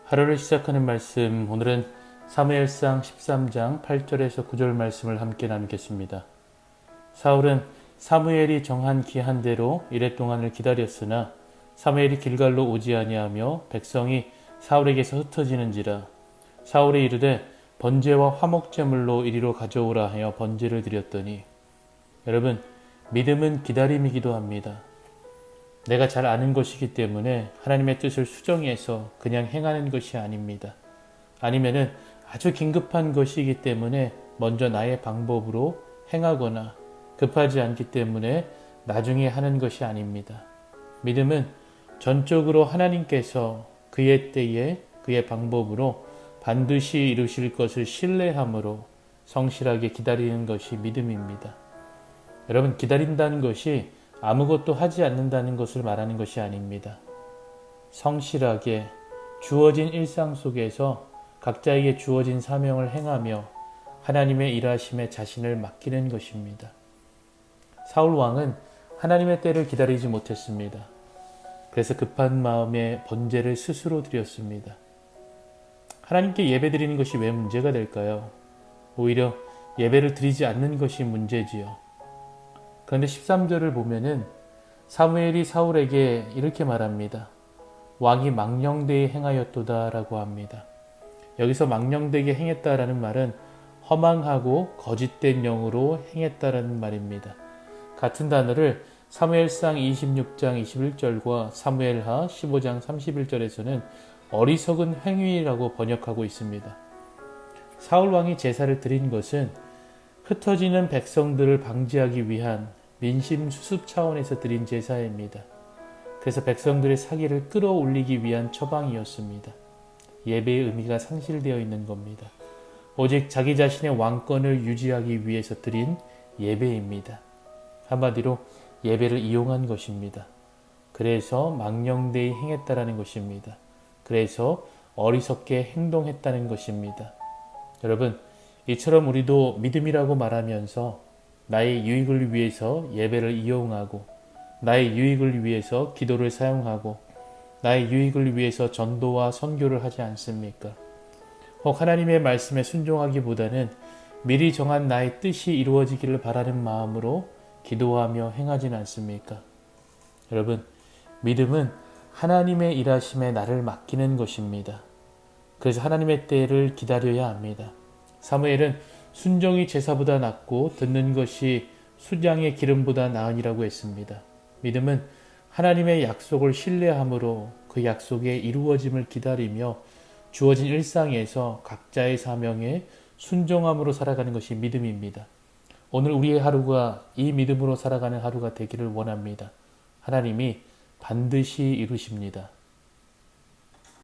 하루를 시작하는 말씀, 오늘은 사무엘상 13장 8절에서 9절 말씀을 함께 나누겠습니다. 사울은 사무엘이 정한 기한 대로 이랫 동안을 기다렸으나 사무엘이 길갈로 오지 아니하며 백성이 사울에게서 흩어지는지라. 사울이 이르되 번제와 화목제물로 이리로 가져오라 하여 번제를 드렸더니. 여러분, 믿음은 기다림이기도 합니다. 내가 잘 아는 것이기 때문에 하나님의 뜻을 수정해서 그냥 행하는 것이 아닙니다. 아니면은 아주 긴급한 것이기 때문에 먼저 나의 방법으로 행하거나 급하지 않기 때문에 나중에 하는 것이 아닙니다. 믿음은 전적으로 하나님께서 그의 때에 그의 방법으로 반드시 이루실 것을 신뢰함으로 성실하게 기다리는 것이 믿음입니다. 여러분, 기다린다는 것이 아무것도 하지 않는다는 것을 말하는 것이 아닙니다. 성실하게 주어진 일상 속에서 각자에게 주어진 사명을 행하며 하나님의 일하심에 자신을 맡기는 것입니다. 사울 왕은 하나님의 때를 기다리지 못했습니다. 그래서 급한 마음에 번제를 스스로 드렸습니다. 하나님께 예배드리는 것이 왜 문제가 될까요? 오히려 예배를 드리지 않는 것이 문제지요. 그런데 13절을 보면은 사무엘이 사울에게 이렇게 말합니다. 왕이 망령되이 행하였도다 라고 합니다. 여기서 망령되게 행했다라는 말은 허망하고 거짓된 영으로 행했다라는 말입니다. 같은 단어를 사무엘상 26장 21절과 사무엘하 15장 31절에서는 어리석은 행위라고 번역하고 있습니다. 사울 왕이 제사를 드린 것은 흩어지는 백성들을 방지하기 위한 민심 수습 차원에서 드린 제사입니다. 그래서 백성들의 사기를 끌어올리기 위한 처방이었습니다. 예배의 의미가 상실되어 있는 겁니다. 오직 자기 자신의 왕권을 유지하기 위해서 드린 예배입니다. 한마디로 예배를 이용한 것입니다. 그래서 망령되이 행했다라는 것입니다. 그래서 어리석게 행동했다는 것입니다. 여러분, 이처럼 우리도 믿음이라고 말하면서 나의 유익을 위해서 예배를 이용하고 나의 유익을 위해서 기도를 사용하고 나의 유익을 위해서 전도와 선교를 하지 않습니까? 혹 하나님의 말씀에 순종하기보다는 미리 정한 나의 뜻이 이루어지기를 바라는 마음으로 기도하며 행하진 않습니까? 여러분, 믿음은 하나님의 일하심에 나를 맡기는 것입니다. 그래서 하나님의 때를 기다려야 합니다. 사무엘은 순종이 제사보다 낫고 듣는 것이 수장의 기름보다 나으니라고 했습니다. 믿음은 하나님의 약속을 신뢰함으로 그 약속의 이루어짐을 기다리며 주어진 일상에서 각자의 사명에 순종함으로 살아가는 것이 믿음입니다. 오늘 우리의 하루가 이 믿음으로 살아가는 하루가 되기를 원합니다. 하나님이 반드시 이루십니다.